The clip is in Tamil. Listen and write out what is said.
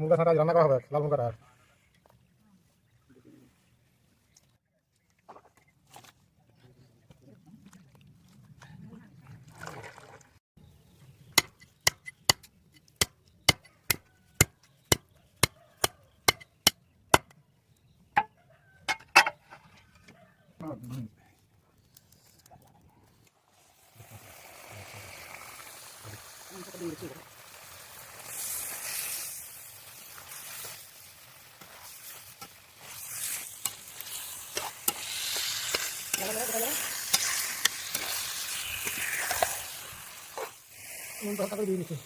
মুরগা ছাড়া রান্না করা হবে লাল মুরগা আর দিয়ে দিচ্ছে